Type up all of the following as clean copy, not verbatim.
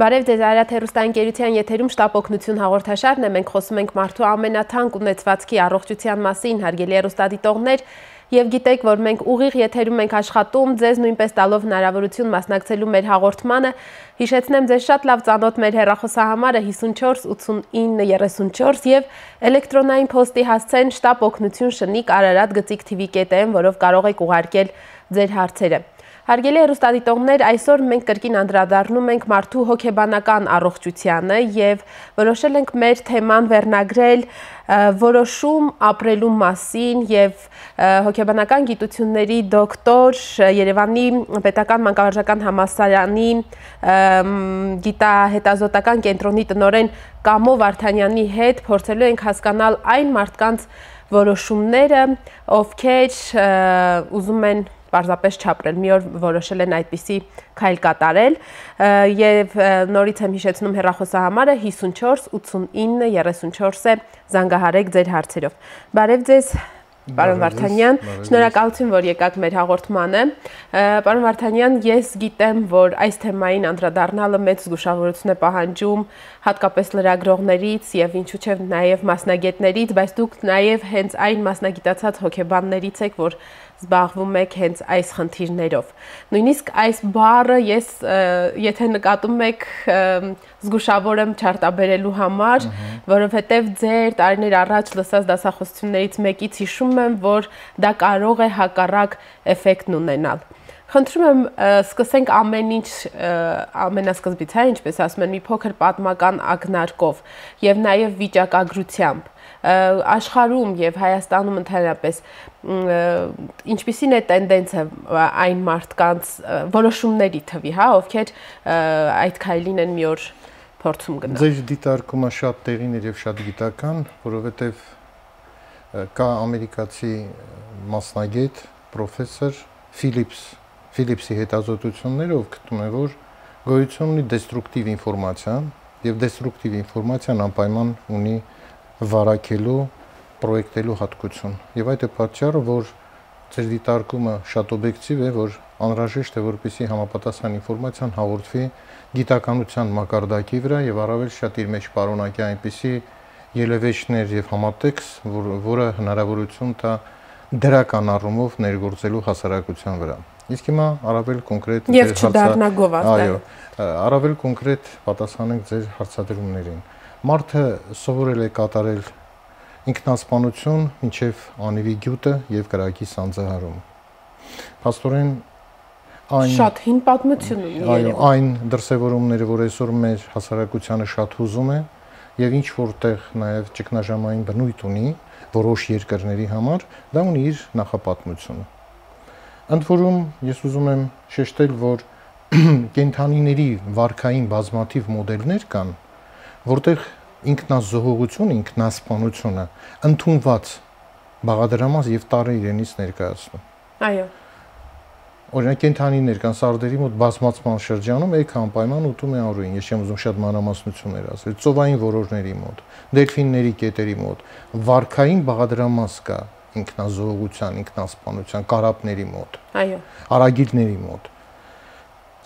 Բարև ձեզ, Արարատ հեռուստաընկերության եթերում շտապ օգնություն հաղորդաշարն է, մենք խոսում ենք մարդու ամենաթանկ ունեցվածքի առողջության մասին, հարգելի հեռուստադիտողներ, եւ գիտեք, որ մենք ուղիղ եթերում ենք աշխատում, ձեզ նույնպես տալով հնարավորություն մասնակցելու մեր հաղորդմանը։ Հիշեցնեմ ձեզ շատ լավ ծանոթ մեր հեռախոսահամարը 54 89 34 եւ էլեկտրոնային փոստի հասցեն շտապ օգնություն շնիկ Արարատ @tv.am, որով կարող եք ուղարկել ձեր հարցերը։ Հարգելի հեռուստադիտողներ, այսօր մենք կրկին անդրադառնում ենք մարդու հոգեբանական առողջությանը եւ որոշել ենք մեր թեման վերնագրել որոշում ապրելու մասին եւ հոգեբանական գիտությունների դոկտոր Երևանի Պետական Մանկավարժական Համալսարանի գիտահետազոտական կենտրոնի տնօրեն Կամո Վարդանյանի հետ փորձելու ենք հասկանալ այն մարդկանց որոշումները, ովքեր ուզում են պարզապես չապրել, մի օր որոշել են այդպիսի քայլ կատարել եւ նորից եմ հիշեցնում հեռախոսահամարը 54 89 34 է, զանգահարեք ձեր հարցերով։ Բարև ձեզ, պարոն Վարդանյան, շնորհակալություն, որ եկաք մեր հաղորդմանը։ Պարոն Վարդանյան, ես գիտեմ, որ այս թեմային անդրադառնալը մեծ զգուշավորություն է պահանջում հատկապես լրագրողներից եւ ինչու՞ չէ նաեւ մասնագետներից, բայց դուք նաեւ հենց այն մասնագիտացած հոգեբաններից եք, որ զբաղվում եք հենց այս խնդիրներով։ Նույնիսկ այս բառը ես եթե նկատում եք զգուշավոր եմ չարտաբերելու համար, որովհետև ձեր տարիներ առաջ լսած դասախոսություններից մեկից հիշում եմ, որ դա կարող է հակառակ էֆեկտն ունենալ։ Խնդրում եմ սկսենք ամեն ինչ ամենասկզբից, հա, ինչպես ասում են, մի փոքր պատմական ակնարկով եւ նաեւ վիճակագրությամբ։ Աշխարհում եւ Հայաստանում ընդհանրապես ինչպիսին է տենդենսը այն մարդկանց որոշումների թվի, հա, ովքեր այդ քայլին են մի օր փորձում գնալ։ Ձեր դիտարկումը շատ տեղին էր եւ շատ գիտական, որովհետեւ կա ամերիկացի մասնագետ, պրոֆեսոր Ֆիլիպսի հետազոտությունները, ով գտնում է, որ գոյություն ունի դեստրուկտիվ ինֆորմացիա եւ դեստրուկտիվ ինֆորմացիան անպայման ունի վարակելու, պրոյեկտելու հատկություն։ Եվ այդ է պատճառը, որ ձեր դիտարկումը շատ օբյեկտիվ է, որ անհրաժեշտ է, որպեսզի համապատասխան ինֆորմացիան հաղորդվի գիտականության մակարդակի վրա եւ առավել շատ իր մեջ պարունակի այնպիսի ելևէջներ եւ համատեքստ, որը հնարավորություն տա դրական առումով ներգործելու հասարակության վրա։ Իսկ հիմա առավել կոնկրետ եւ չդառնա գովազդ։ Այո, առավել կոնկրետ պատասխանենք ձեր հարցադրումներին։ Մարդը սովորել է կատարել ինքնասպանություն մինչև անիվի գյուտը եւ կրակի սանձահարում։ Փաստորեն այն շատ հին պատմություն ունի։ Այո, այն դրսևորումները, որ այսօր մեր հասարակությանը շատ հուզում է եւ ինչ որտեղ նաեւ ճգնաժամային բնույթ ունի որոշ երկրների համար, դա ունի իր նախապատմությունը։ Ընդ որում ես ուզում եմ շեշտել, որ կենդանիների վարքային բազմաթիվ մոդելներ կան, որտեղ ինքնազոհողությունը, ինքնասպանությունը ընդունված բաղադրամաս եւ տարը իրենից ներկայացնում։ Այո։ Օրինակ կենդանիներ կան սարդերի մոտ բազմացման շրջանում եկը անպայման ուտում է արուին, ես չեմ ուզում շատ մանրամասնություններ ասել, ծովային որորների մոտ, դելֆինների կետերի մոտ, վարքային բաղադրամաս կա ինքնազոհողության, ինքնասպանության, կարապների մոտ, այո, արագիլների մոտ։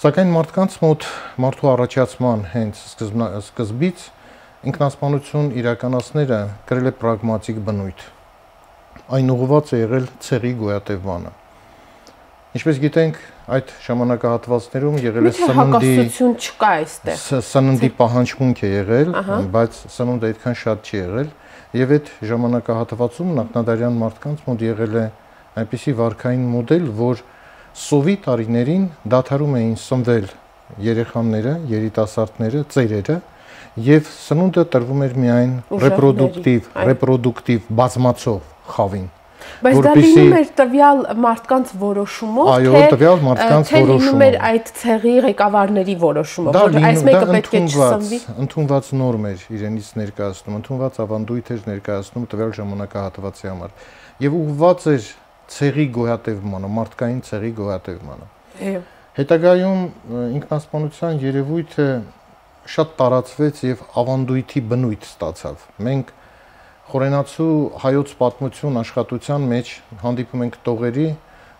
Սակայն մարդկանց մոտ մարդու առաջացման հենց սկզբից ինքնասպանություն իրականացնելը կրել է պրագմատիկ բնույթ։ Այն ուղղված է եղել ցեղի գոյատևմանը։ Ինչպես գիտենք, այդ ժամանակահատվածներում եղել է հակասություն չկա այստեղ։ Սննդի պահանջմունք է եղել, բայց սնունդը այդքան շատ չի եղել, եւ այդ ժամանակահատվածում նախնադարյան մարդկանց մոտ եղել է այնպիսի վարքային մոդել, որ սովի տարիներին դադարում էին սնվել երեխաները, երիտասարդները, ծերերը, եւ սնունդը տրվում էր միայն ռեպրոդուկտիվ բազմացող խավին։ Բայց դա լինում էր տվյալ մարդկանց որոշումով, թե լինում էր այդ ցեղի ղեկավարների որոշումով, որ այս մեկը պետք է չսնվի։ Ընդունված նորմ էր իրենից ներկայացնում, ընդունված ավանդույթ էր ներկայացնում տվյալ ժամանակահատվածի համար եւ ուղղված էր ցեղի գոյատևմանը, մարդկային ցեղի գոյատևմանը։ Հետագայում ինքնասպանության երևույթը շատ տարածվեց եւ ավանդույթի բնույթ ստացավ։ Մենք խորենացու հայոց պատմություն աշխատության մեջ հանդիպում ենք տողերի,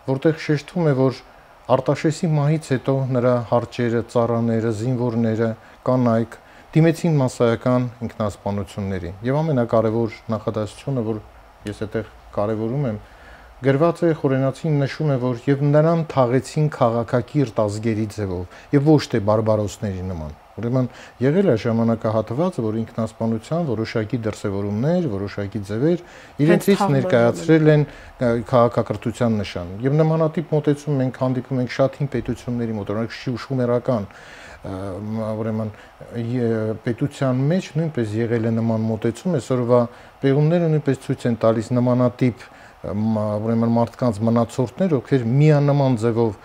որտեղ շեշտվում է, որ Արտաշեսի մահից հետո նրա հարճերը, ծառաները, զինվորները, կանայք դիմեցին massայական ինքնասպանությունների։ Եվ ամենակարևոր նախադասությունը, որ ես այդտեղ կարևորում եմ, գրված է Խորենացին նշում է, որ եւ նրան թաղեցին քաղաքակիրթ ազգերի ձևով եւ ոչ թե բարբարոսների նման։ Ուրեմն եղել է ժամանակահատվածը, որ ինքնասպանության որոշակի դրսևորումներ, որոշակի ձևեր իրենցից ներկայացրել են քաղաքակրթության նշան։ Եվ նմանատիպ մոտեցում մենք հանդիպում ենք շատ հին պետությունների մոտ, օրինակ շումերական ուրեմն պետության մեջ նույնպես եղել է նման մոտեցում, այսօրվա պեղումները նույնպես ցույց են տալիս նմանատիպ ուրեմն մարդկանց մնացորդներ, ովքեր միանման ձևով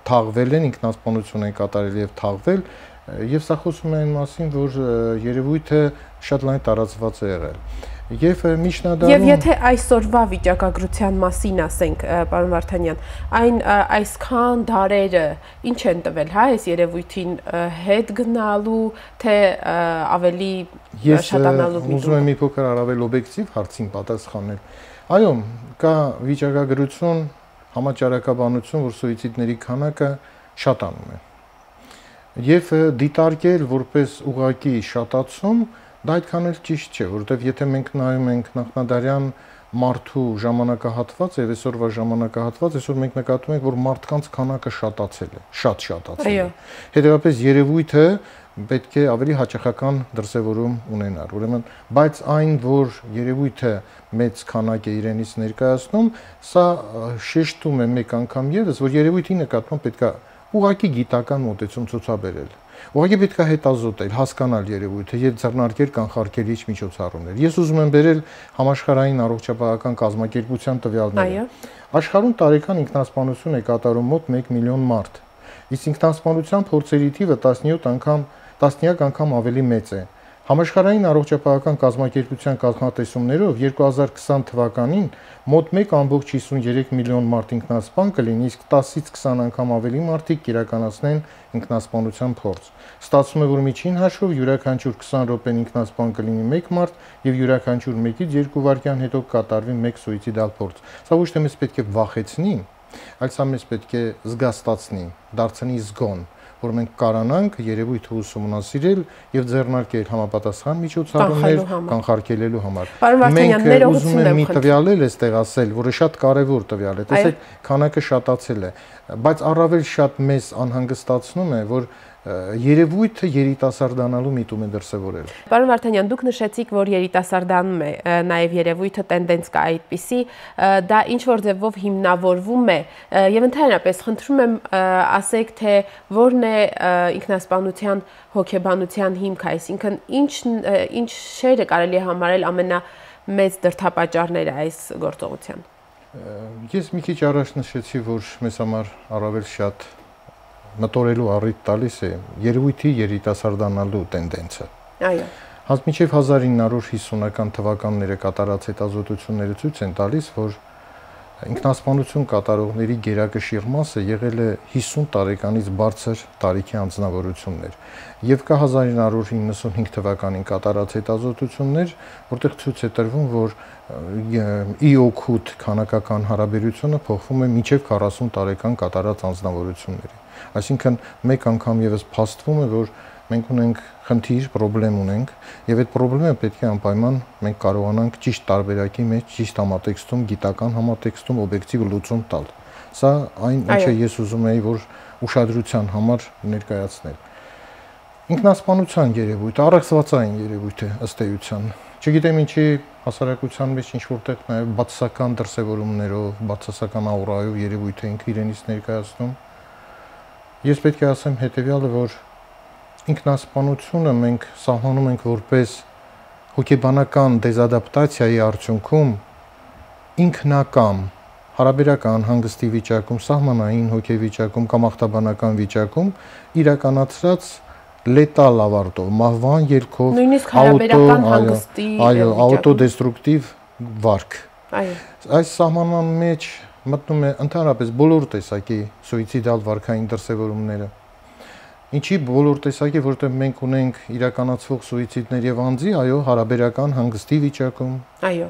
թաղվել են, ինքնասպանություն են կատարել եւ թաղվել, եւ սա խոսում է այն մասին, որ երևույթը շատ լայն տարածված է եղել։ Եվ միջնադարում Եվ եթե այսօրվա վիճակագրության մասին ասենք, պարոն Վարդանյան, այն այսքան դարերը ինչ են տվել, հա, այս երևույթին հետ գնալու, թե ավելի շատանալու միտում։ Ես ուզում եմ մի փոքր առավել օբյեկտիվ հարցին պատասխանել։ Այո, կա վիճակագրություն, համաճարակաբանություն, որ սուիցիդների քանակը շատանում է։ Եվ դիտարկել որպես ուղղակի շատացում, դա այդքան էլ ճիշտ չէ, որովհետև եթե մենք նայում ենք նախնադարյան մարդու ժամանակահատված եւ այսօրվա ժամանակահատված, այսօր մենք նկատում ենք, որ մարդկանց քանակը շատացել է, շատ շատացել է։ Հետևաբար երևույթը պետք է ավելի հաճախական դրսևորում ունենար։ Ուրեմն, բայց այն, որ երևույթը մեծ քանակ է իրենից ներկայացնում, սա շեշտում է մեկ անգամ եւս, որ երևույթի նկատմամբ պետք է ուղղակի գիտական մոտեցում ցուցաբերել։ Ուղղակի պետք է հետազոտել, հասկանալ երևույթը եւ ձեռնարկել կանխարգելիչ միջոցառումներ։ Ես ուզում եմ վերել համաշխարհային առողջապահական կազմակերպության տվյալները։ Աշխարհում տարեկան ինքնասպանություն է կատարում մոտ 1 միլիոն մարդ։ Իսկ ինքնասպանության փորձերի թիվը 10-յակ անգամ ավելի մեծ է։ Համաշխարհային առողջապահական կազմակերպության կանխատեսումներով 2020 թվականին մոտ 1.53 միլիոն մարդ ինքնասպան կլինի, իսկ 10-ից 20 անգամ ավելի մարդիկ կիրականացնեն ինքնասպանության փորձ։ Ստացվում է, որ միջին հաշվով յուրաքանչյուր 20 րոպեն ինքնասպան կլինի 1 մարդ եւ յուրաքանչյուր 1-ից 2 վայրկյան հետո կատարվի 1 սուիցիդալ փորձ։ Սա ոչ թե մեզ պետք է վախեցնի, այլ սա մեզ պետք է զգաստացնի, դարձնի զգոն, որ մենք կարանանք երևույթը ուսումնասիրել եւ ձեռնարկել համապատասխան միջոցառումներ կանխարգելելու համար։ Մենք ուզում ենք մի տվյալ էլ այստեղ ասել, որը շատ կարեւոր տվյալ է։ Տեսեք, քանակը շատացել է, բայց առավել շատ մեզ անհանգստացնում է, որ երևույթը երիտասարդանալու միտում է դրսևորել։ Պարոն Վարդանյան, դուք նշեցիք, որ երիտասարդանում է նաև երևույթը, տենդենս կա այդպիսի, դա ինչ որ ձևով հիմնավորվում է եւ ընդհանրապես խնդրում եմ ասեք, թե որն է ինքնասպանության հոգեբանության հիմքը, այսինքն ինչ շերը կարելի է համարել ամենամեծ դրդապատճառները այս գործողության։ Ես մի քիչ առաջ նշեցի, որ մեզ համար առավել շատ մտորելու առիթ տալիս է երևույթի երիտասարդանալու տենդենսը։ Այո։ Մինչև 1950-ական թվականները կատարած հետազոտությունները ցույց են տալիս, որ ինքնասպանություն կատարողների գերակշիռ մասը եղել է 50 տարեկանից բարձր տարիքի անձնավորություններ։ Եվ կա 1995 թվականին կատարած հետազոտություններ, որտեղ ցույց է տրվում, որ ի օգուտ քանակական հարաբերությունը փոխվում է մինչև 40 տարեկան կատարած անձնավորությունների։ Այսինքն մեկ անգամ եւս փաստվում է, որ մենք ունենք խնդիր, խնդրեմ ունենք, եւ այդ խնդրումը պետք է անպայման մենք կարողանանք ճիշտ տարբերակի մեջ, ճիշտ համատեքստում, գիտական համատեքստում օբյեկտիվ լուծում տալ։ Սա այն, ինչը ես ուզում եի, որ ուշադրության համար ներկայացնել։ Ինքնասպանության երևույթը, առեղծվածային երևույթ է ըստ էության։ Չգիտեմ ինչի հասարակության մեջ ինչ որտեղ նաեւ բացասական դրսևորումներով, բացասական աուրայով երևույթը ինքը իրենից ներկայացնում։ Ես պետք է ասեմ հետեւյալը, որ ինքնասպանությունը մենք սահմանում ենք որպես հոգեբանական դեզադապտացիայի արդյունքում ինքնակամ հարաբերական հանգստի վիճակում, սահմանային հոգեվիճակում կամ ախտաբանական վիճակում իրականացրած լետալ ավարտով, մահվան ելքով, նույնիսկ հարաբերական հանգստի աուտոդեստրուկտիվ վարք։ Այո։ Այս սահմանման մեջ մտնում է ընդհանրապես բոլոր տեսակի սուիցիդալ վարքային դրսևորումները։ Ինչի բոլոր տեսակի, որտեղ մենք ունենք իրականացվող սուիցիդներ եւ անձի, այո, հարաբերական հանգստի վիճակում։ Այո։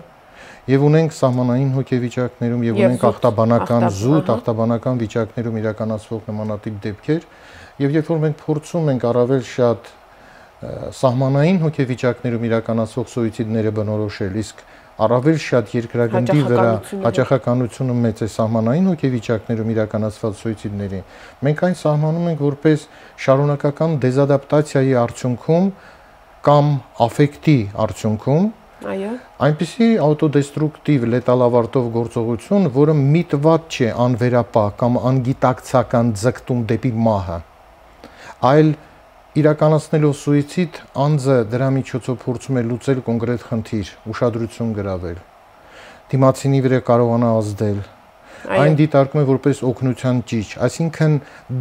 Եվ ունենք սահմանային հոգեվիճակներում եւ ունենք ախտաբանական զուտ, ախտաբանական վիճակներում իրականացվող նմանատիպ դեպքեր, եւ երբ որ մենք փորձում ենք առավել շատ սահմանային հոգեվիճակներում իրականացվող սուիցիդները բնորոշել, իսկ առավել շատ երկրագնդի վրա հաճախականությունը մեծ է սահմանային հոգեվիճակներում իրականացված սուիցիդների, մենք այն սահմանում ենք որպես շարունակական դեզադապտացիայի արդյունքում կամ աֆեկտի արդյունքում այնպիսի աուտոդեստրուկտիվ լետալավարտով գործողություն, որը միտված չէ անվերապահ կամ անգիտակցական ձգտում դեպի մահը, այլ իրականացնելով սուիցիդ, անձը դրա միջոցով փորձում է լուծել կոնկրետ խնդիր, ուշադրություն գրավել, դիմացինի վրա կարողանա ազդել, այն դիտարկում է որպես օգնության ճիչ, այսինքն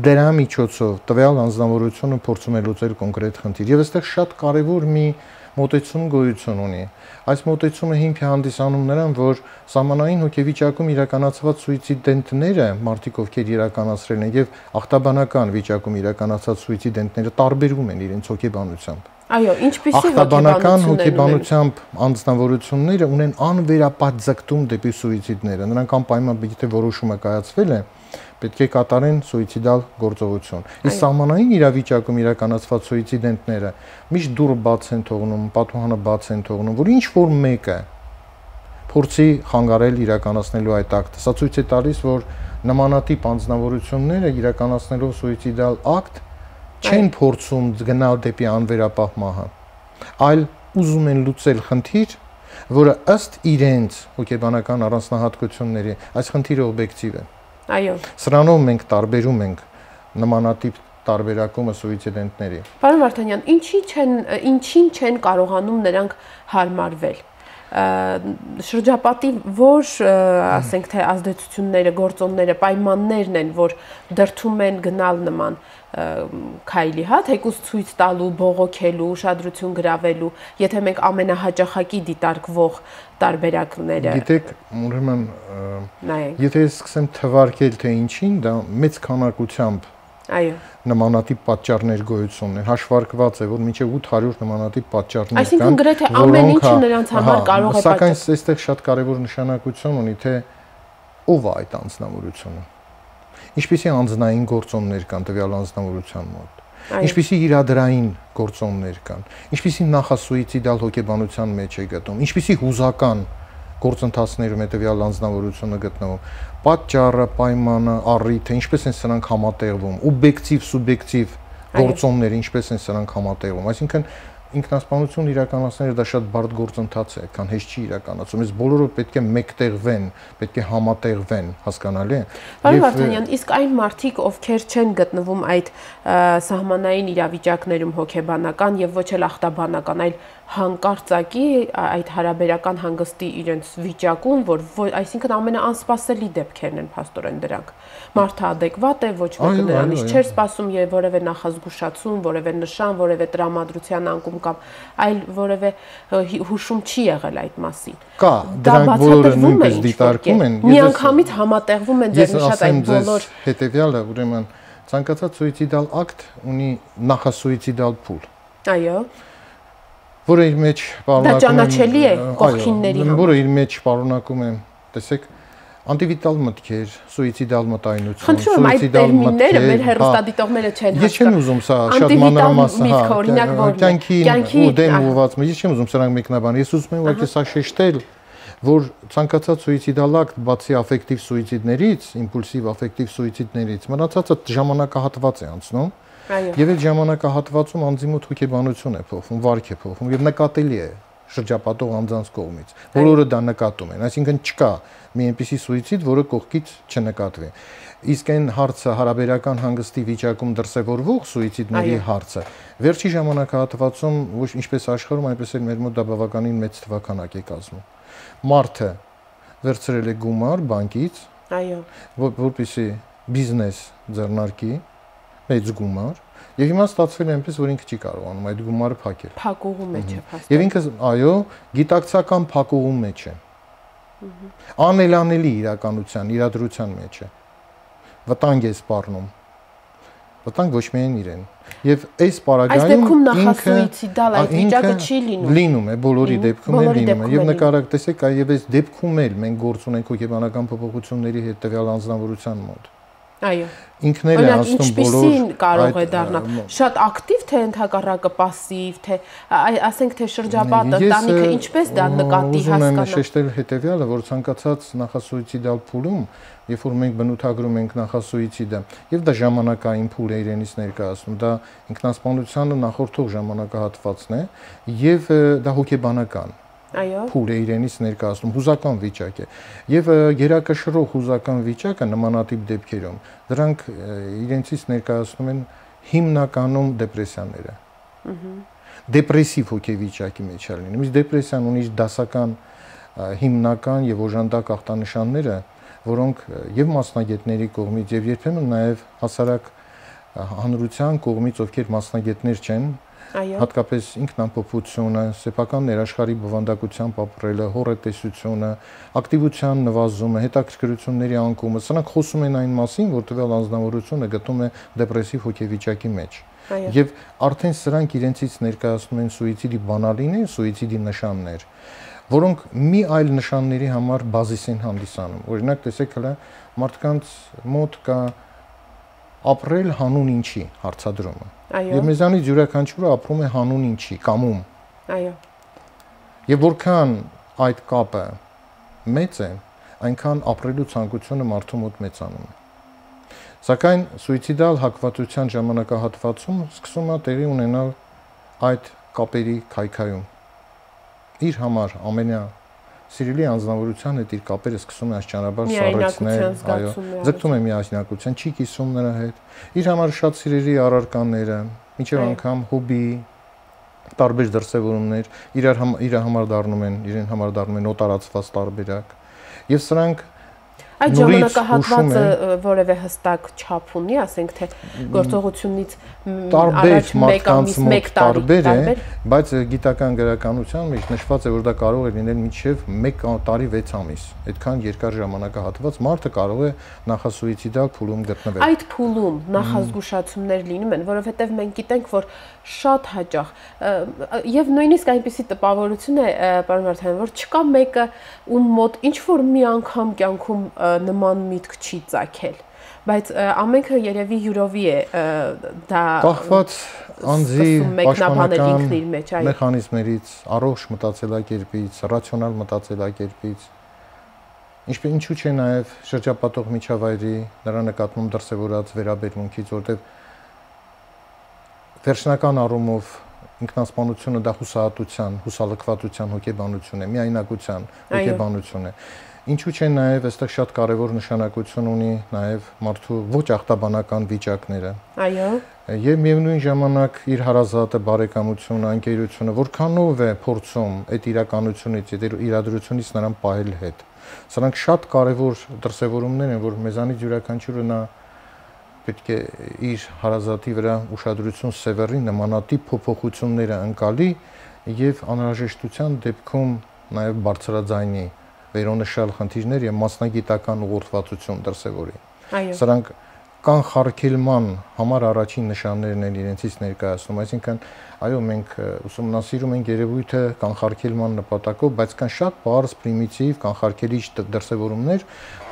դրա միջոցով տվյալ անձնավորությունը փորձում է լուծել կոնկրետ խնդիր։ Եվ այստեղ շատ կարևոր մի մոտեցում գոյություն ունի։ Այս մոտեցումը հիմք է հանդիսանում նրան, որ սահմանային հոգեվիճակում իրականացված սուիցիդենտները, մարդիկ ովքեր իրականացրել են եւ ախտաբանական վիճակում իրականացած սուիցիդենտները տարբերվում են իրենց հոգեբանությամբ։ Այո, ինչպիսի ախտաբանական հոգեբանությամբ անձնավորությունները ունեն անվերապահ ձգտում դեպի սուիցիդները։ Նրանք անպայման պետք է որոշումը կայացվել է, պետք է կատարեն սուիցիդալ գործողություն։ Իսկ սահմանային իրավիճակում իրականացված սուիցիդենտները միշտ դուռը բաց են թողնում, պատուհանը բաց են թողնում, որ ինչ որ մեկը փորձի խանգարել իրականացնելու այդ ակտը։ Սա ցույց է տալիս, որ նմանատիպ անձնավորությունները իրականացնելով սուիցիդալ ակտ չեն փորձում գնալ դեպի անվերապահ մահը, այլ ուզում են լուծել խնդիր, որը ըստ իրենց հոգեբանական առանձնահատկությունների այս խնդիրը օբյեկտիվ է։ Այո։ Սրանով մենք տարբերում ենք նմանատիպ տարբերակումը սուիցիդենտների։ Պարոն Վարդանյան, ինչին չեն կարողանում նրանք հարմարվել։ Շրջապատի որ, ասենք թե ազդեցությունները, գործոնները, պայմաններն են, որ դրդում են գնալ նման քայլի, հա, թեկուզ ցույց տալու, բողոքելու, ուշադրություն գրավելու, եթե մենք ամենահաճախակի դիտարկվող տարբերակները։ Գիտեք, ուրեմն, եթե ես սկսեմ թվարկել թե ինչին, դա մեծ քանակությամբ նմանատիպ պատճառներ գոյություն ունեն, հաշվարկված է, որ մինչև 800 նմանատիպ պատճառներ կան։ Այսինքն գրեթե ամեն ինչը նրանց համար կարող է պատճառ։ Սակայն այստեղ շատ կարևոր նշանակություն ունի, թե ով է այդ անձնավորությունը։ Ինչպիսի անձնային գործոններ կան տվյալ անձնավորության մոտ, ինչպիսի իրադրային գործոններ կան, ինչպիսի նախասուիցիդալ հոգեբանության մեջ է գտնվում, ինչպիսի հուզական գործընթացներում է տվյալ անձնավորությունը գտնվում, պատճառը, պայմանը, առիթը, ինչպես են սրանք համատեղվում, օբյեկտիվ, սուբյեկտիվ գործոնները, ինչպես են սրանք համատեղվում, այսինքն ինքնասպանություն իրականացնելը դա շատ բարդ գործընթաց է, այդքան հեշտ չի իրականացում։ Այս բոլորը պետք է մեկտեղվեն, պետք է համատեղվեն, հասկանալի է։ Պարոն Վարդանյան, իսկ այն մարդիկ, ովքեր չեն գտնվում այդ սահմանային իրավիճակներում հոգեբանական եւ ոչ էլ ախտաբանական, այլ հանկարծակի այդ հարաբերական հանգստի իրենց վիճակում, որ այսինքն ամենաանսպասելի դեպքերն են փաստորեն դրանք։ Մարդը adekvat է, ոչ ոք նրանից չէր սպասում եւ որևէ նախազգուշացում, որևէ նշան, որևէ տրամադրության անկում կամ այլ որևէ հուշում չի եղել այդ մասին։ Կա, դրանք բոլորը նույնպես դիտարկում են։ Միանգամից համատեղվում են ձեր նշած այդ բոլոր հետեւյալը, ուրեմն ցանկացած սուիցիդալ ակտ ունի նախասուիցիդալ փուլ։ Այո։ Որը իր մեջ պարունակում է։ Դա ճանաչելի է կողքինների համար։ Որը իր մեջ պարունակում է, տեսեք, անտիվիտալ մտքեր, սուիցիդալ մտայնություն, խնդրում այդ տերմինները մեր հեռուստադիտողները չեն հասկանում։ Ես չեմ ուզում սա շատ մանրամասն, կյանքի դեմ ուղղված, ես չեմ ուզում սրանք մեկնաբանել, ես ուզում եմ ուղղակի սա շեշտել, որ ցանկացած սուիցիդալ ակտ բացի աֆեկտիվ սուիցիդներից, իմպուլսիվ աֆեկտիվ սուիցիդներից, մնացածը ժամանակահատված է անցնում։ Եվ այդ ժամանակահատվածում անձի մոտ հոգեբանություն է փոխվում, վարք է փոխվում եւ նկատելի է շրջապատող անձանց կողմից։ Բոլորը դա նկատում են, այսինքն չկա մի այնպիսի սուիցիդ, որը կողքից չնկատվի։ Իսկ այն հարցը հարաբերական հանգստի վիճակում դրսևորվող սուիցիդների հարցը վերջի ժամանակահատվածում ոչ ինչպես աշխարհում, այնպես էլ մեր մոտ դա բավականին մեծ թվականակ է կազմում։ Մարդը վերցրել է գումար բանկից, այո, որպեսզի բիզնես ձեռնարկի, մեծ գումար, եւ հիմա ստացվել է այնպես, որ ինքը չի կարողանում այդ գումարը փակել։ Փակուղու մեջ է փաստորեն։ Եվ ինքը, այո, գիտակցական փակուղու մեջ է։ Անելանելի իրականության, իրադրության մեջ է։ Վտանգ է սպառնում։ վտանգ ոչ միայն իրեն։ Եվ այս պարագայում այս դեպքում նախասուիցիդալ այդ վիճակը չի լինում։ Լինում է, բոլորի դեպքում է լինում է։ Եվ նկարակ տեսեք, այ այս դեպքում էլ մենք գործ ունենք հոգեբանական փոփոխությունների հետևյալ անձնավորության մոտ։ Այո։ Ինքն էլ է անցնում բոլոր։ Ինչպիսին կարող է դառնալ։ Շատ ակտիվ թե ընդհակառակը пассив, թե ասենք թե շրջապատը, ընտանիքը ինչպես դա նկատի հասկանալ։ Ուզում եմ շեշտել հետևյալը, որ ցանկացած նախասուիցիդալ փուլում, երբ որ մենք բնութագրում ենք նախասուիցիդը, եւ դա ժամանակային փուլ է իրենից ներկայացնում, դա ինքնասպանությանը նախորդող ժամանակահատվածն է եւ դա հոգեբանական փուլ է իրենից ներկայացնում, հուզական վիճակ է։ Եվ գերակշռող հուզական վիճակը նմանատիպ դեպքերում դրանք իրենցից ներկայացնում են հիմնականում դեպրեսիաները։ Դեպրեսիվ հոգեվիճակի մեջ է լինում։ Իսկ դեպրեսիան ունի դասական հիմնական եւ օժանդակ ախտանշանները, որոնք եւ մասնագետների կողմից եւ երբեմն նաեւ հասարակ հանրության կողմից, ովքեր մասնագետներ չեն, հատկապես ինքնամփոփությունը, սեփական ներաշխարհի բովանդակությամբ ապրելը, հոռետեսությունը, ակտիվության նվազումը, հետաքրքրությունների անկումը, սրանք խոսում են այն մասին, որ տվյալ անձնավորությունը գտնում է դեպրեսիվ հոգեվիճակի մեջ։ Եվ արդեն սրանք իրենցից ներկայացնում են սուիցիդի բանալիներ, սուիցիդի նշաններ, որոնք մի այլ նշանների համար բազիս են հանդիսանում։ Օրինակ, տեսեք հələ մարդկանց մոտ կա ապրել հանուն ինչի հարցադրումը։ Եվ մեզանից յուրաքանչյուրը ապրում է հանուն ինչի, կամում։ Այո։ Եվ որքան այդ կապը մեծ է, այնքան ապրելու ցանկությունը մարդու մոտ մեծանում է։ Սակայն սուիցիդալ հակվածության ժամանակահատվածում սկսում է տեղի ունենալ այդ կապերի քայքայում։ Իր համար ամենասիրելի անձնավորության հետ իր կապերը սկսում է աստիճանաբար սառեցնել, այո, ձգտում է միասնականության, չի կիսում նրա հետ։ Իր համար շատ սիրելի առարկաները, մինչև անգամ հոբի, տարբեր դրսևորումներ իրեն համար դառնում են օտարացված տարբերակ։ Եվ սրանք այդ ժամանակահատվածը որևէ հստակ չափ ունի, ասենք թե գործողությունից առաջ 1 ամիս, 1 տարբեր է, բայց գիտական գրականության մեջ նշված է, որ դա կարող է լինել մինչև 1 տարի 6 ամիս։ Այդքան երկար ժամանակահատված մարդը կարող է նախասուիցիդալ փուլում գտնվել։ Այդ փուլում նախազգուշացումներ լինում են, որովհետև մենք գիտենք, որ շատ հաճախ եւ նույնիսկ այնպիսի տպավորություն է, պարոն Վարդանյան, որ չկա մեկը ում մոտ ինչ որ մի անգամ կյանքում նման միտք չի ծագել, բայց ամենքը երևի յուրովի է դա կախված անձի պաշտպանական մեխանիզմներից, առողջ մտածելակերպից, ռացիոնալ մտածելակերպից, ինչու չէ նաև շրջապատող միջավայրի նրա նկատմամբ դրսևորած վերաբերմունքից, որտեղ վերջնական առումով ինքնասպանությունը դա հուսահատության, հուսալքվածության հոգեբանություն է, միայնակության հոգեբանություն է։ Ինչու՞ չէ նաև այստեղ շատ կարևոր նշանակություն ունի նաև մարդու ոչ ախտաբանական վիճակները։ Այո։ Եվ միևնույն ժամանակ իր հարազատը, բարեկամությունը, անկերությունը որքանով է փորձում այդ իրականությունից, այդ իրադրությունից նրան պահել հետ։ Սրանք շատ կարևոր դրսևորումներ են, որ մեզանից յուրաքանչյուրը նա պետք է իր հարազատի վրա ուշադրություն սևեռի, նմանատիպ փոփոխությունները ընկալի եւ անհրաժեշտության դեպքում նաեւ բարձրաձայնի վերոնշյալ խնդիրներ եւ մասնագիտական ուղղորդվածություն դրսևորի։ Սրանք կանխարգելման համար առաջին նշաններն են իրենցից ներկայացնում, այսինքն այո, մենք ուսումնասիրում ենք երևույթը կանխարգելման նպատակով, բայց կան շատ բարձ պրիմիտիվ կանխարգելիչ դրսևորումներ,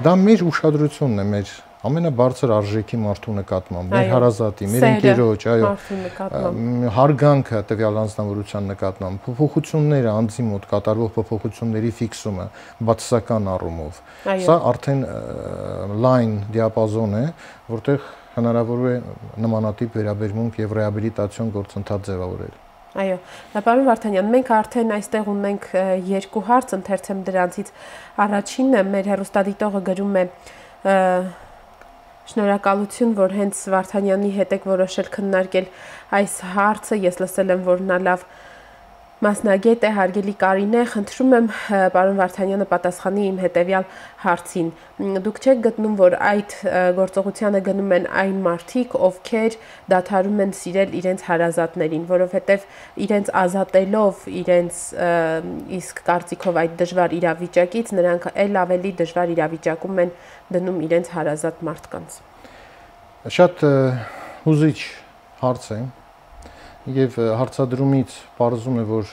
դա մեր ուշադրությունն է, մեր ամենաբարձր արժեքի մարդու նկատմամբ, մեր հարազատի, մեր ընկերոջ, այո, հարգանքը տվյալ անձնավորության նկատմամբ, փոփոխությունները անձի մոտ կատարվող փոփոխությունների ֆիքսումը, բացասական առումով։ Սա արդեն լայն դիապազոն է, որտեղ հնարավոր է նմանատիպ վերաբերմունք եւ ռեաբիլիտացիոն գործընթաց ձևավորել։ Այո, պարոն Վարդանյան, մենք արդեն այստեղ ունենք 2 հարց, ընթերցեմ դրանցից առաջինը, մեր հեռուստադիտողը գրում է Շնորհակալություն, որ հենց Վարդանյանի հետ եք որոշել քննարկել այս հարցը, ես լսել եմ, որ նա լավ մասնագետ է, հարգելի Կարինե, խնդրում եմ պարոն Վարդանյանը պատասխանի իմ հետևյալ հարցին։ Դուք չեք գտնում, որ այդ գործողությանը գնում են այն մարդիկ, ովքեր դադարում են սիրել իրենց հարազատներին, որովհետև իրենց ազատելով իրենց իսկ կարծիքով այդ դժվար իրավիճակից, նրանք այլ ավելի դժվար իրավիճակում են դնում իրենց հարազատ մարդկանց։ Շատ հուզիչ հարց է եւ հարցադրումից պարզում է, որ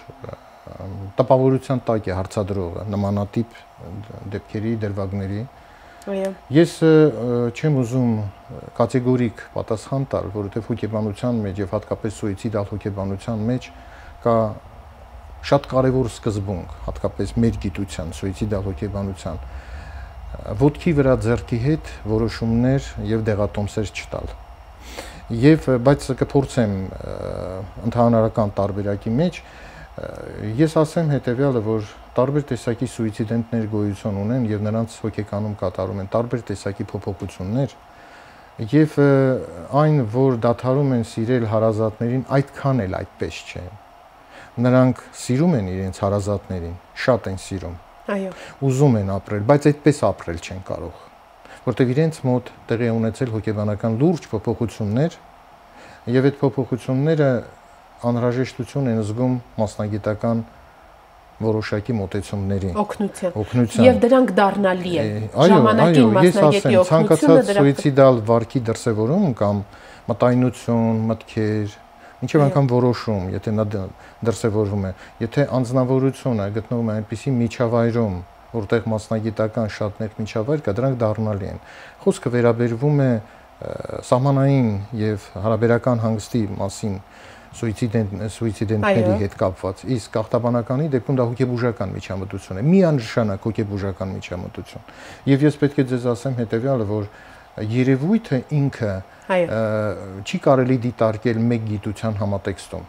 տպավորության տակ է հարցադրողը նմանատիպ դեպքերի դերվագների։ Այո։ Ես չեմ ուզում կատեգորիկ պատասխան տալ, որովհետեւ հոգեբանության մեջ եւ հատկապես սուիցիդալ հոգեբանության մեջ կա շատ կարևոր սկզբունք, հատկապես մեր գիտության սուիցիդալ հոգեբանության, ոտքի վրա ձեռքի հետ որոշումներ եւ դեղատոմսեր չտալ։ Եվ բայց կփորձեմ ընդհանրական տարբերակի մեջ ես ասեմ հետեւյալը, որ տարբեր տեսակի սուիցիդենտներ գոյություն ունեն եւ նրանց հոգեկանում կատարում են տարբեր տեսակի փոփոխություններ եւ այն, որ դադարում են սիրել հարազատներին, այդքան էլ այդպես չէ։ Նրանք սիրում են իրենց հարազատներին, շատ են սիրում։ Այո։ Ուզում են ապրել, բայց այդպես ապրել չեն կարող, որտեղ իրենց մոտ տեղի ունեցել հոգեբանական լուրջ փոփոխություններ եւ այդ փոփոխությունները անհրաժեշտություն են զգում մասնագիտական որոշակի մոտեցումների օգնության եւ դրանք դառնալի են ժամանակին մասնագետի օգնությունը ցանկացած սուիցիդալ վարքի դրսևորում կամ մտայնություն, մտքեր, ինչեւ անգամ որոշում, եթե նա դրսևորվում է, եթե անձնավորությունը գտնվում է այնպիսի միջավայրում, որտեղ մասնագիտական շատ նեղ միջավայր կա, դրանք դառնալի են։ Խոսքը վերաբերվում է սահմանային եւ հարաբերական հանգստի մասին սուիցիդենտների հետ կապված, իսկ ախտաբանականի դեպքում դա հոգեբուժական միջամտություն է, միանշանակ հոգեբուժական միջամտություն։ Եվ ես պետք է ձեզ ասեմ հետեւյալը, որ երևույթը ինքը չի կարելի դիտարկել մեկ գիտության համատեքստում։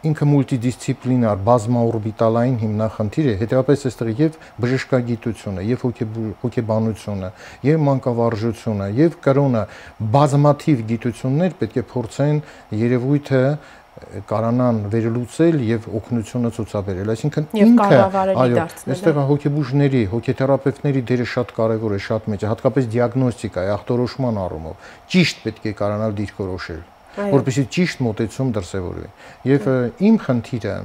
Ինքը մուլտիդիսցիպլինար, բազմաօրբիտալային հիմնախնդիր է, հետեւաբար այստեղ եւ բժշկագիտությունը, եւ հոգեբանությունը, եւ մանկավարժությունը, եւ կրոնը բազմաթիվ գիտություններ պետք է փորձեն երևույթը կարանան վերլուծել եւ օգնությունը ցուցաբերել, այսինքն ինքը այո, այստեղ հոգեբուժների, հոգեթերապևտների դերը շատ կարեւոր է, շատ մեծ է, հատկապես դիագնոստիկայի, ախտորոշման առումով ճիշտ պետք է կարանալ դիրքորոշել, որպեսզի ճիշտ մոտեցում դրսևորվի։ Եվ իմ խնդիրը,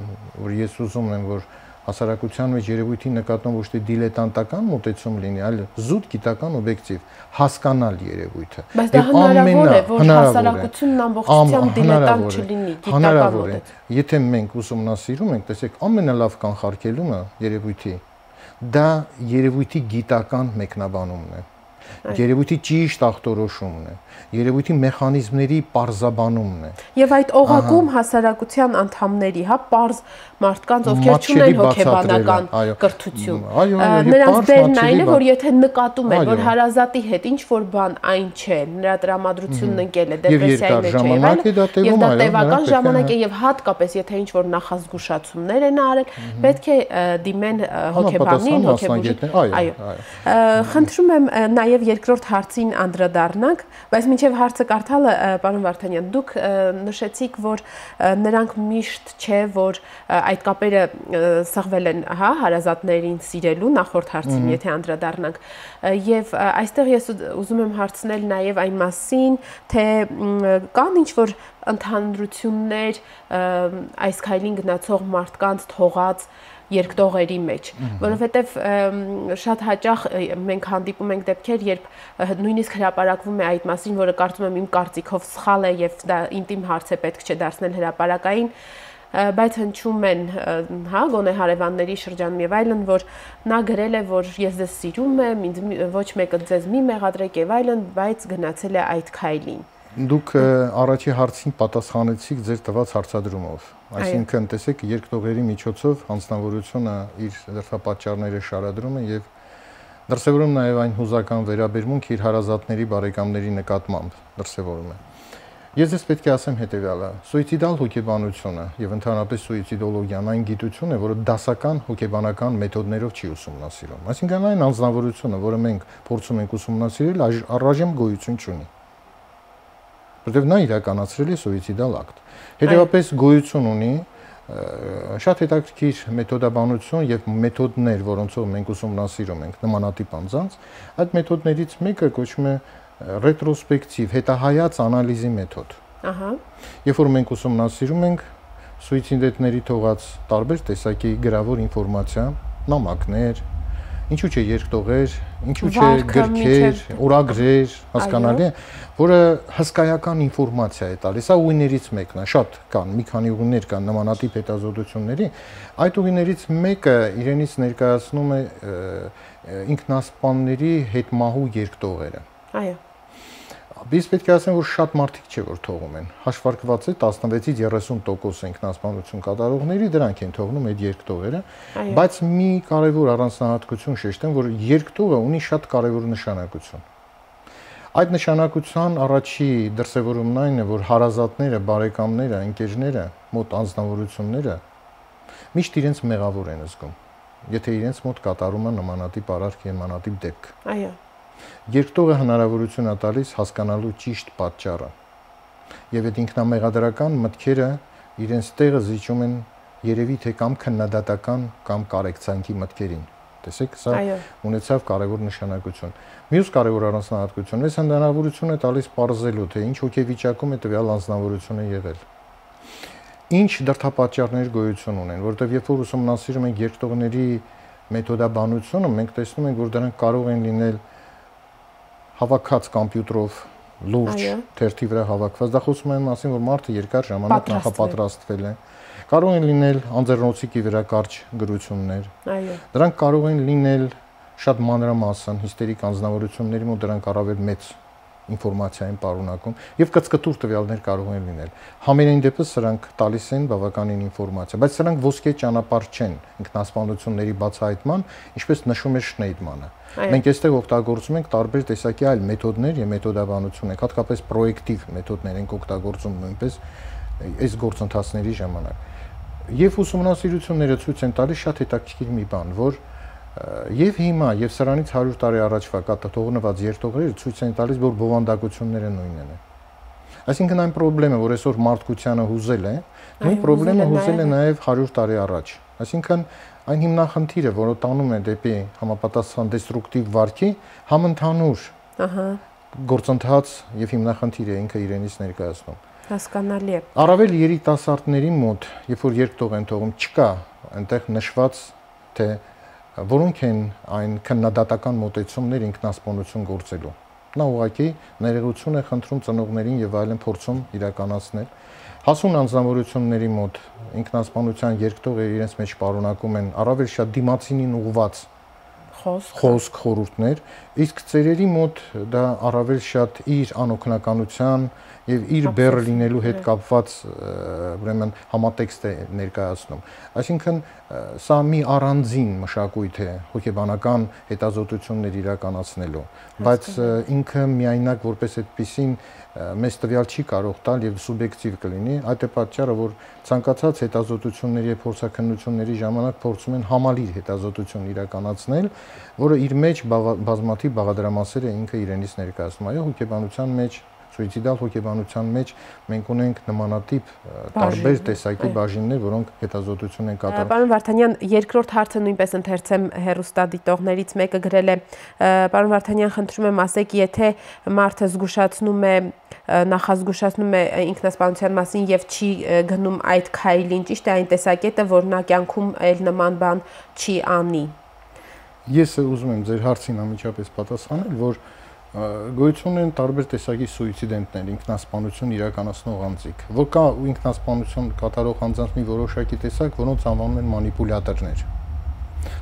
որ ես ուզում եմ, որ հասարակության մեջ երևույթի նկատմամբ ոչ թե դիլետանտական մոտեցում լինի, այլ զուտ գիտական օբյեկտիվ, հասկանալ երևույթը։ Բայց դա հնարավոր է, որ հասարակությունն ամբողջությամբ դիլետանտ չլինի, գիտական մոտեցում։ Եթե մենք ուսումնասիրում ենք, տեսեք, ամենալավ կանխարգելումը երևույթի, դա երևույթի գիտական մեկնաբանումն է։ Երևույթի ճիշտ ախտորոշումն է, երևույթի մեխանիզմների պարզաբանումն է։ Եվ այդ օղակում հասարակության անդամների, հա, պարզ մարդկանց, ովքեր չունեն հոգեբանական կրթություն, նրանց դերն այն է, որ եթե նկատում են, որ հարազատի հետ ինչ որ բան այն չէ, նրա տրամադրությունն ընկել է, դեպրեսիային է չէ, եւ դա տևական ժամանակ է եւ հատկապես եթե ինչ որ նախազգուշացումներ են արել, պետք է դիմեն հոգեբանին, հոգեբուժին։ Այո։ Խնդրում եմ նաեւ երկրորդ հարցին անդրադառնանք, բայց մինչև հարցը կարդալը, պարոն Վարդանյան, դուք նշեցիք, որ նրանք միշտ չէ, որ այդ կապերը սղվել են, հա, հարազատներին սիրելու նախորդ հարցին, եթե անդրադառնանք, եւ այստեղ ես ուզում եմ հարցնել նաեւ այն մասին, թե կան ինչ-որ ընդհանրություններ այս քայլին գնացող մարդկանց թողած երկտողերի մեջ, որովհետև շատ հաճախ մենք հանդիպում ենք դեպքեր, երբ նույնիսկ հրապարակվում է այդ մասին, որը կարծում եմ իմ կարծիքով սխալ է եւ դա ինտիմ հարց է, պետք չէ դարձնել հրապարակային, բայց հնչում են, հա, գոնե հարևանների շրջանում եւ այլն, որ նա գրել է, որ ես ձեզ սիրում եմ, ինձ ոչ մեկը ձեզ մի մեղադրեք եւ այլն, բայց գնացել է այդ քայլին։ Դուք առաջի հարցին պատասխանեցիք ձեր տված հարցադրումով, այսինքն տեսեք երկտողերի միջոցով հանձնավորությունը իր դրդապատճառները շարադրում է եւ դրսևորում նաեւ այն հուզական վերաբերմունք իր հարազատների բարեկամների նկատմամբ դրսևորում է։ Ես ձեզ պետք է ասեմ հետեւյալը. սուիցիդալ հոգեբանությունը եւ ընդհանրապես սուիցիդոլոգիան այն գիտություն է, որը դասական հոգեբանական մեթոդներով չի ուսումնասիրում։ Այսինքն այն անձնավորությունը, որը մենք փորձում ենք ուսումնասիրել, առայժմ գոյություն չունի։ Որտեղ նա իրականացրել է սուիցիդալ ակտ։ Հետևաբար գոյություն ունի շատ հետաքրքիր մեթոդաբանություն եւ մեթոդներ, որոնցով մենք ուսումնասիրում ենք նմանատիպ անձանց, այդ մեթոդներից մեկը կոչվում է ռետրոսպեկտիվ հետահայաց անալիզի մեթոդ։ Ահա։ Երբ որ մենք ուսումնասիրում ենք սուիցիդենտների թողած տարբեր տեսակի գրավոր ինֆորմացիա, նամակներ, ինչու՞ չէ երկտողեր, ինչու՞ չէ գրքեր, օրագրեր, հասկանալի է, որը հսկայական ինֆորմացիա է տալիս։ Սա ուղիներից մեկն է, շատ կան, մի քանի ուղիներ կան նմանատիպ հետազոտությունների։ Այդ ուղիներից մեկը իրենից ներկայացնում է ինքնասպանների հետմահու երկտողերը։ Այո։ Biz պետք է ասեմ, որ շատ մարդիկ չէ, որ թողում են։ Հաշվարկված է 16-ից 30% ինքնասպանություն կատարողների դրանք են թողնում այդ երկտողերը, բայց մի կարևոր առանձնահատկություն շեշտեմ, որ երկտողը ունի շատ կարևոր նշանակություն։ Այդ նշանակության առաջի դրսևորումն այն է, որ հարազատները, բարեկամները, ընկերները, մոտ անձնավորությունները միշտ իրենց մեղավոր են զգում, եթե իրենց մոտ կատարում է նմանատիպ արարք եւ նմանատիպ դեպք։ Այո։ Երկտողը հնարավորություն է տալիս հասկանալու ճիշտ պատճառը։ Եվ այդ ինքնամեղադրական մտքերը իրենց տեղը զիջում են երևի թե կամ քննադատական կամ կարեկցանքի մտքերին։ Տեսեք, սա ունեցավ կարևոր նշանակություն։ Մյուս կարևոր առանձնահատկությունը մեզ հնարավորություն է տալիս պարզելու, թե ինչ հոգեվիճակում է տվյալ անձնավորությունը եղել։ Ինչ դրդապատճառներ գոյություն ունեն, որովհետև երբ որ ուսումնասիրում ենք երկտողների մեթոդաբանությունը, մենք տեսնում ենք, որ դրանք կարող են լինել հավաքած կոմպյուտերով լուրջ թերթի վրա հավաքված, դա խոսում է այն մասին, որ մարդը երկար ժամանակ նախապատրաստվել է։ Կարող են լինել անձեռնոցիկի վրա կարճ գրություններ։ Այո։ Դրանք կարող են լինել շատ մանրամասն հիստերիկ անձնավորությունների մոտ դրանք առավել մեծ ինֆորմացիա են պարունակում եւ կծկտուր տվյալներ կարող են լինել։ Համենայն դեպս սրանք տալիս են բավականին ինֆորմացիա, բայց սրանք ոսկե ճանապարհ չեն ինքնասպանությունների բացահայտման, ինչպես նշում է Շնեյդմանը։ Մենք այստեղ օգտագործում ենք տարբեր տեսակի այլ մեթոդներ եւ մեթոդաբանություններ, հատկապես պրոյեկտիվ մեթոդներ ենք օգտագործում նույնպես այս գործընթացների ժամանակ։ Եվ ուսումնասիրությունները ցույց են տալիս շատ հետաքրքիր մի բան, որ եւ հիմա եւ սրանից 100 տարի առաջվա կաթողնված երթողները ցույց են տալիս, որ բովանդակությունները նույնն են։ Այսինքն այն խնդրեմը, որ այսօր մարդկությանը հուզել է, նույն խնդրեմը հուզել է նաեւ 100 տարի առաջ։ Այսինքն այն հիմնախնդիրը, որը տանում է դեպի համապատասխան դեստրուկտիվ վարքի, համընդհանուր գործընթաց եւ հիմնախնդիր է ինքը իրենից ներկայացնում։ Հասկանալի է։ Առավել երիտասարդների մոտ, երբ որ երկտող են թողում, չկա այնտեղ նշված, թե որոնք են այն քննադատական մոտեցումներ ինքնասպանություն գործելու։ Նա ուղղակի ներողություն է խնդրում ծնողներին եւ այլն փորձում իրականացնել։ Հասուն անձնավորությունների մոտ ինքնասպանության երկտողը իրենց մեջ պարունակում են առավել շատ դիմացինին ուղված խոսք, խորհուրդներ, իսկ ծերերի մոտ դա առավել շատ իր անօգնականության եւ իր բեռը լինելու հետ կապված ուրեմն համատեքստ է ներկայացնում։ Այսինքն սա մի առանձին մշակույթ է հոգեբանական հետազոտություններ իրականացնելու, բայց ինքը միայնակ որպես այդպեսին մեծ տվյալ չի կարող տալ եւ սուբյեկտիվ կլինի, այդ է պատճառը, որ ցանկացած հետազոտությունների եւ փորձաքննությունների ժամանակ փորձում են համալիր հետազոտություն իրականացնել, որը իր մեջ բազմաթիվ բաղադրամասեր է ինքը իրենից ներկայացնում։ Այո, հոգեբանության մեջ Սուիցիդալ հոգեբանության մեջ մենք ունենք նմանատիպ տարբեր տեսակի բաժիններ, որոնք հետազոտություն են կատարում։ Պարոն Վարդանյան, երկրորդ հարցը նույնպես ընթերցեմ հեռուստադիտողներից մեկը գրել է. Պարոն Վարդանյան, խնդրում եմ ասեք, եթե մարդը զգուշացնում է, նախազգուշացնում է ինքնասպանության մասին եւ չի գնում այդ քայլին, ճիշտ է այն տեսակետը, որ նա կյանքում այլ նման բան չի անի։ Ես ուզում եմ ձեր հարցին անմիջապես պատասխանել, որ գոյություն են տարբեր տեսակի սուիցիդենտներ, ինքնասպանություն իրականացնող անձիկ, որ կա ինքնասպանություն կատարող անձանց մի որոշակի տեսակ, որոնց անվանում են մանիպուլյատորներ։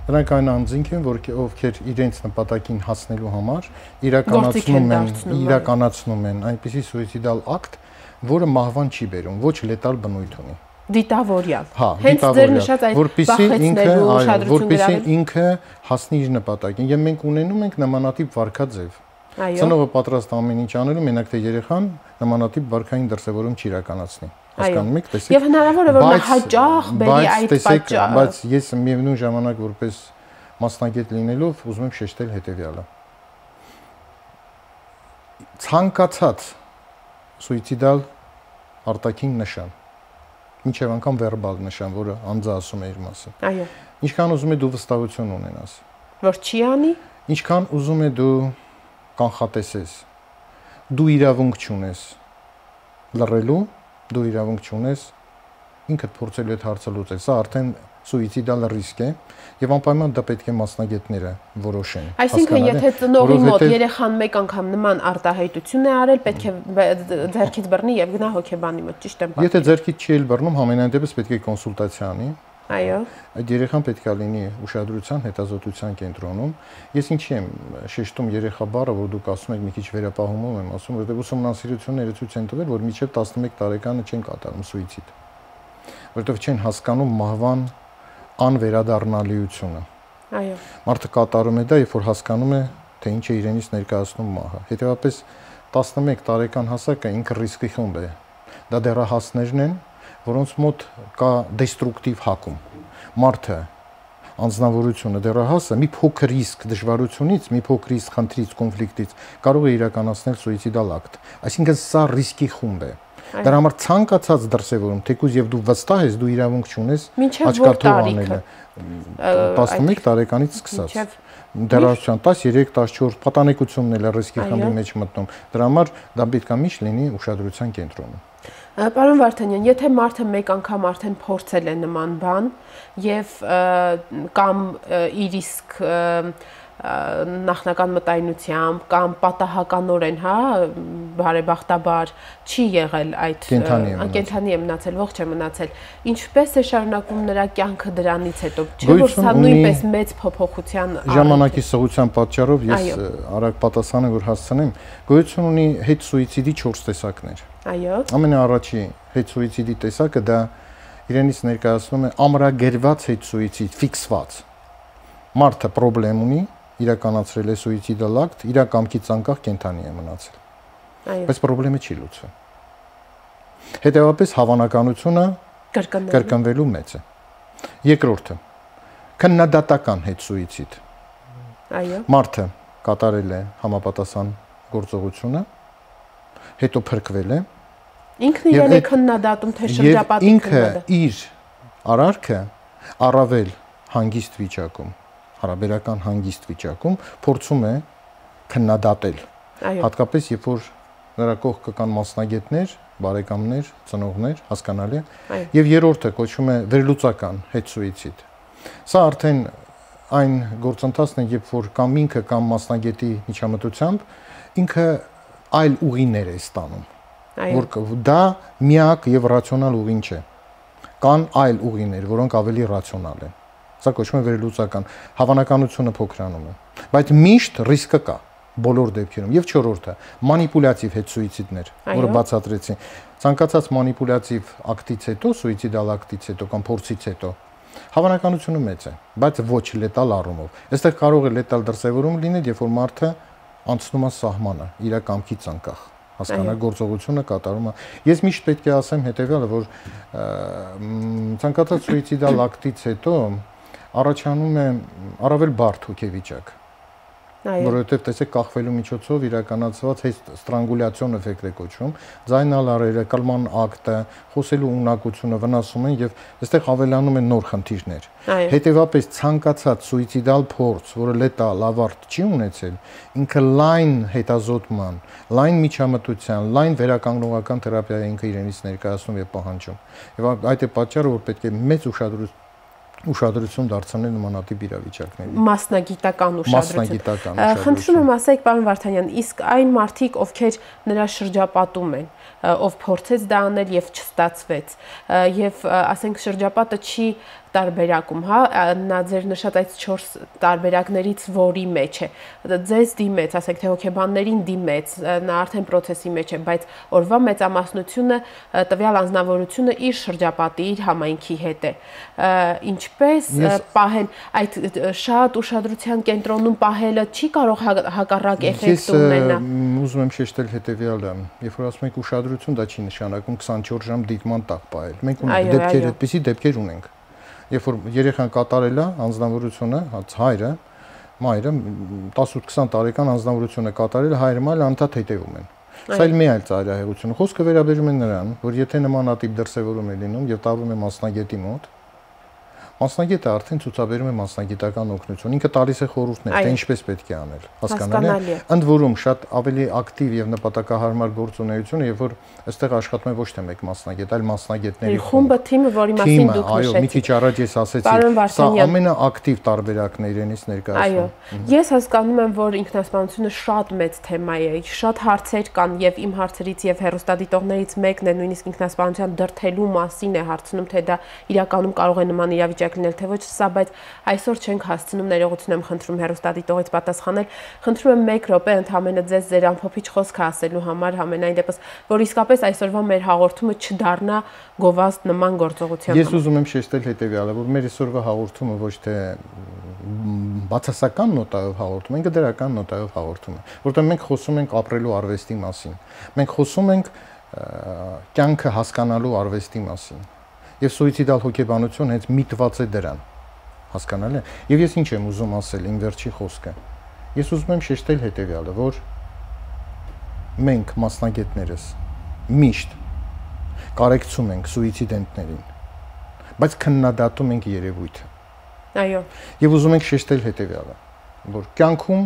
Նրանք այն անձինք են, ովքեր իրենց նպատակին հասնելու համար իրականացնում են այնպիսի սուիցիդալ ակտ, որը մահվան չի բերում, ոչ լետալ բնույթ ունի։ Դիտավորյալ։ Հենց ձեր նշած այդ բախեցնելու ուշադրություն գրավել, ինքը հասնի իր նպատակին, եւ մենք ունենում ենք նմանատիպ վարքաձև։ Ծնողը պատրաստ ամեն ինչ անելու, մենակ թե երեխան նմանատիպ վարքային դրսևորում չիրականացնի։ Հասկանում եք, տեսեք։ Եվ հնարավոր է որ նա հաճախ բերի այդ պատճառը։ Բայց ես միևնույն ժամանակ որպես մասնագետ լինելով ուզում եմ շեշտել հետեւյալը։ Ցանկացած սուիցիդալ արտաքին նշան, մինչև անգամ վերբալ նշան, որը անձը ասում է իր մասին։ Այո։ Ինչքան ուզում է դու վստահություն ունենաս, որ չի անի, ինչքան ուզում է դու կանխատեսես, դու իրավունք չունես լռելու, դու իրավունք չունես ինքդ փորձելու այդ հարցը լուծել։ Սա արդեն սուիցիդալ ռիսկ է եւ անպայման դա պետք է մասնագետները որոշեն։ Այսինքն, եթե ծնողի մոտ երեխան մեկ անգամ նման արտահայտություն է արել, պետք է ձեռքից բռնի եւ գնա հոգեբանի մոտ, ճիշտ եմ պատկերացնում։ Եթե ձեռքից չի էլ բռնում, համենայն դեպս պետք է կոնսուլտացիա անի։ Այո։ Այդ երեխան պետք է լինի ուշադրության հետազոտության կենտրոնում։ Ես ինչի եմ շեշտում երեխա բառը, որ դուք ասում եք մի քիչ վերապահումով եմ ասում, որովհետեւ ուսումնասիրությունները ցույց են տվել, որ մինչև 11 տարեկանը չեն կատարում սուիցիդ, որովհետեւ չեն հասկանում մահվան անվերադառնալիությունը։ Այո։ Մարդը կատարում է դա, երբ որ հասկանում է, թե ինչ է իրենից ներկայացնում մահը։ Հետևաբար 11 տարեկան հասակը ինքը ռիսկի խումբ է։ Դա դեռահասներն են, որոնց մոտ կա դեստրուկտիվ հակում։ Մարդը անձնավորությունը դեռահասը մի փոքր իսկ դժվարությունից, մի փոքր իսկ խնդրից, կոնֆլիկտից կարող է իրականացնել սուիցիդալ ակտ։ Այսինքն սա ռիսկի խումբ է։ Դրա համար ցանկացած դրսևորում, թեկուզ եւ դու վստահ ես, դու իրավունք չունես աչքարթող անելը 11 տարեկանից սկսած։ Դեռահասության 13, 14 պատանեկությունն էլ ռիսկի խմբի մեջ մտնում։ Դրա համար դա պետք է միշտ լինի ուշադրության կենտրոնում։ Պարոն Վարդանյան, եթե մարդը մեկ անգամ արդեն փորձել է նման բան եւ կամ իր իսկ նախնական մտայնությամբ կամ պատահականորեն, հա, բարեբախտաբար չի եղել այդ կենթանի է մնացել, ողջ է մնացել, ինչպես է շարունակվում նրա կյանքը դրանից հետո, չէ՞ որ սա նույնպես մեծ փոփոխության ժամանակի սղության պատճառով ես արագ պատասխանը որ հասցնեմ, գոյություն ունի հետսուիցիդի 4 տեսակներ։ Այո։ Ամենաառաջի հետսուիցիդի տեսակը դա իրենից ներկայացնում է ամրագրված հետսուիցիդ, ֆիքսված։ Մարդը խնդրեմ ունի, իրականացրել է սուիցիդալ ակտ, իր կամքից անկախ կենթանի է մնացել։ Այո։ Բայց խնդրեմը չի լուծվում։ Հետևաբար հավանականությունը կրկնվելու մեծ է։ Երկրորդը քննադատական հետսուիցիդ։ Այո։ Մարդը կատարել է համապատասխան գործողությունը, հետո փրկվել է։ Ինքն իրեն է քննադատում, թե շրջապատի քննադատում։ Ինքը իր արարքը առավել հանգիստ վիճակում, հարաբերական հանգիստ վիճակում փորձում է քննադատել։ Հատկապես երբ որ նրա կողքը կան մասնագետներ, բարեկամներ, ծնողներ, հասկանալի է։ Եվ երրորդը կոչվում է վերլուծական հետսուիցիդ։ Սա արդեն այն գործընթացն է, երբ որ կամ ինքը կամ մասնագետի միջամտությամբ ինքը այլ ուղիներ է ստանում, որ դա միակ եւ ռացիոնալ ուղին չէ։ Կան այլ ուղիներ, որոնք ավելի ռացիոնալ են։ Սա կոչվում է վերլուծական, հավանականությունը փոքրանում է, բայց միշտ ռիսկը կա բոլոր դեպքերում։ Եվ չորրորդը մանիպուլյատիվ հետսուիցիդներ, որը բացատրեցի։ Ցանկացած մանիպուլյատիվ ակտից հետո, սուիցիդալ ակտից հետո կամ փորձից հետո հավանականությունը մեծ է, բայց ոչ լետալ առումով։ Այստեղ կարող է լետալ դրսևորում լինել, երբ որ մարդը անցնում է սահմանը, իր կամքից անկախ, հասկանալ գործողությունը կատարում է։ Ես միշտ պետք է ասեմ հետեւյալը, որ ցանկացած սուիցիդալ ակտից հետո առաջանում է առավել բարդ հոգեվիճակ, որովհետև տեսեք կախվելու միջոցով իրականացված հետ ստրանգուլյացիոն էֆեկտ է կոչվում, ձայնալարերը, կլման ակտը, խոսելու ունակությունը վնասում են եւ այստեղ ավելանում են նոր խնդիրներ։ Հետևաբար ցանկացած սուիցիդալ փորձ, որը լետալ ավարտ չի ունեցել, ինքը լայն հետազոտման, լայն միջամտության, լայն վերականգնողական թերապիա է ինքը իրենից ներկայացնում եւ պահանջում։ Եվ այդ է պատճառը, որ պետք է մեծ ուշադրություն դարձնել նմանատիպ իրավիճակներին։ Մասնագիտական ուշադրություն։ Խնդրում եմ ասեք, պարոն Վարդանյան, իսկ այն մարդիկ, ովքեր նրա շրջապատում են, ով փորձեց դա անել եւ չստացվեց, եւ ասենք շրջապատը չի տարբերակում, հա, նա ձեր նշած այդ 4 տարբերակներից որի մեջ է։ Ձեզ դիմեց, ասենք թե հոգեբաններին դիմեց, նա արդեն process-ի մեջ է, բայց օրվա մեծամասնությունը տվյալ անձնավորությունը իր շրջապատի, իր համայնքի հետ է։ Ինչպես պահել այդ շատ ուշադրության կենտրոնում պահելը չի կարող հակառակ էֆեկտ ունենա։ Ուզում եմ շեշտել հետեւյալը, երբ որ ասում եք ուշադրություն, դա չի նշանակում 24 ժամ դիտման տակ պահել։ Մենք ունենք դեպքեր, այդպիսի դեպքեր ունենք։ Երբ որ երեխան կատարել է անձնավորությունը, հայրը, մայրը 18-20 տարեկան անձնավորությունը կատարել է, հայրը մայրը անդադ հետևում են։ Սա էլ մի այլ ծայրահեղություն։ Խոսքը վերաբերում է նրան, որ եթե նմանատիպ դրսևորում է լինում եւ տարվում է մասնագետի մոտ, Մասնագետը արդեն ցուցաբերում է մասնագիտական օգնություն, ինքը տալիս է խորհուրդներ, թե ինչպես պետք է անել, հասկանալի է։ Ընդ որում շատ ավելի ակտիվ եւ նպատակահարմար գործունեություն է, եւ որ այստեղ աշխատում է ոչ թե մեկ մասնագետ, այլ մասնագետների խումբը, թիմը, որի մասին դուք նշեցիք։ Այո, մի քիչ առաջ ես ասեցի, սա ամենաակտիվ տարբերակն է իրենից ներկայացնում։ Այո, ես հասկանում եմ, որ ինքնասպանությունը շատ մեծ թեմա է, շատ հարցեր կան եւ իմ հարցերից եւ հեռուստադիտողներից մեկն է նույնիսկ ինքնասպանության դրդելու մասին է հարցնում, թե դա իրականում կարող է նման իրավիճակ լինել, թե ոչ, սա, բայց այսօր չենք հասցնում, ներողություն եմ խնդրում հեռուստադիտողից պատասխանել։ Խնդրում եմ 1 րոպե ընդհանրապես ձեզ ձեր ամփոփիչ խոսքը ասելու համար, համենայն դեպս, որ իսկապես այսօրվա մեր հաղորդումը չդառնա գովազդ նման գործողության։ Ես ուզում եմ շեշտել հետեւյալը, որ մեր այսօրվա հաղորդումը ոչ թե բացասական նոտայով հաղորդում, ինքը դրական նոտայով հաղորդում է, որտեղ մենք խոսում ենք ապրելու արվեստի մասին։ Մենք խոսում ենք կյանքը հասկանալու արվեստի մասին։ Եվ սուիցիդալ հոգեբանություն հենց միտված է դրան, հասկանալի է։ Եվ ես ինչ եմ ուզում ասել, իմ վերջի խոսքը։ Ես ուզում եմ շեշտել հետեւյալը, որ մենք մասնագետներս միշտ կարեկցում ենք սուիցիդենտներին, բայց քննադատում ենք երևույթը։ Այո։ Եվ ուզում ենք շեշտել հետեւյալը, որ կյանքում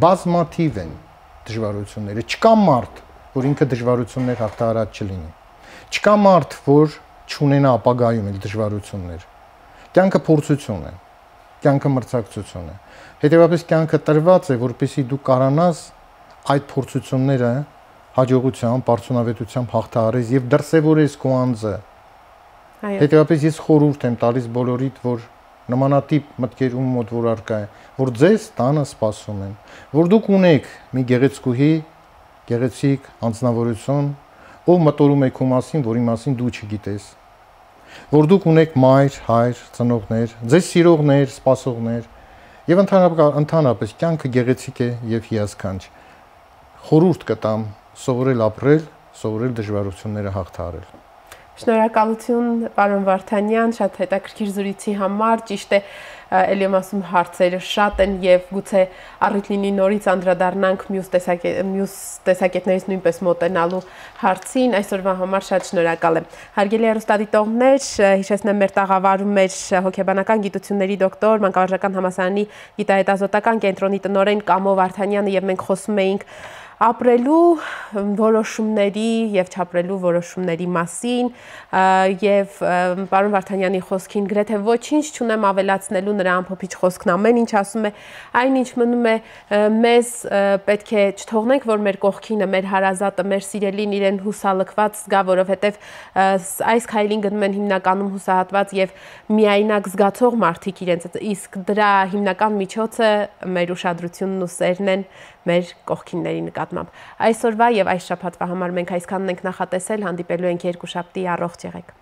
բազմաթիվ են դժվարությունները, չկա մարդ, որ ինքը դժվարություններ հաղթահարած չլինի։ Չկա մարդ, որ չունենա ապագայում էլ դժվարություններ։ Կյանքը փորձություն է, կյանքը մրցակցություն է։ Հետևաբար կյանքը տրված է, որպեսզի դու կարողանաս այդ փորձությունները հաջողությամբ, արդյունավետությամբ հաղթահարես եւ դրսեւորես քո անձը։ Այո։ Հետևաբար ես խորհուրդ եմ տալիս բոլորիդ, որ նմանատիպ մտքերում մոտ որ արկա է, որ ձեզ տանը սպասում են, որ դուք ունեք մի գեղեցկուհի, գեղեցիկ անձնավորություն, ով մտորում է քո մասին, որի մասին դու չգիտես, որ դուք ունեք մայր, հայր, ծնողներ, ձեզ սիրողներ, սպասողներ, եւ ընդհանրապես կյանքը գեղեցիկ է եւ հիասքանչ։ Խորհուրդ կտամ սովորել ապրել, սովորել դժվարությունները հաղթահարել։ Շնորհակալություն, պարոն Վարդանյան, շատ հետաքրքիր զրույցի համար, ճիշտ է, ելի եմ ասում, հարցերը շատ են եւ գուցե առիթ լինի նորից անդրադառնանք մյուս տեսակետներից նույնպես մոտենալու հարցին, այսօրվա համար շատ շնորհակալ եմ։ Հարգելի հեռուստադիտողներ, հիշեցնեմ մեր տաղավարում մեր հոգեբանական գիտությունների դոկտոր, Մանկավարժական համալսարանի գիտահետազոտական կենտրոնի տնօրեն Կամո Վարդանյանը եւ մենք խոսում էինք ապրելու որոշումների եւ չապրելու որոշումների մասին եւ պարոն Վարդանյանի խոսքին գրեթե ոչինչ չունեմ ավելացնելու, նրա ամփոփիչ խոսքն ամեն ինչ ասում է, այնինչ մնում է մեզ պետք է չթողնենք, որ մեր կողքինը, մեր հարազատը, մեր սիրելին իրեն հուսալքված զգա, որովհետեւ այս քայլին գնում են հիմնականում հուսահատված եւ միայնակ զգացող մարդիկ իրենց, իսկ դրա հիմնական միջոցը մեր ուշադրությունն ու սերն են մեր կողքինների նկատմամբ։ Այսօրվա եւ այս շաբաթվա համար մենք այսքանն ենք նախատեսել, հանդիպելու ենք երկուշաբթի, առողջ եղեք։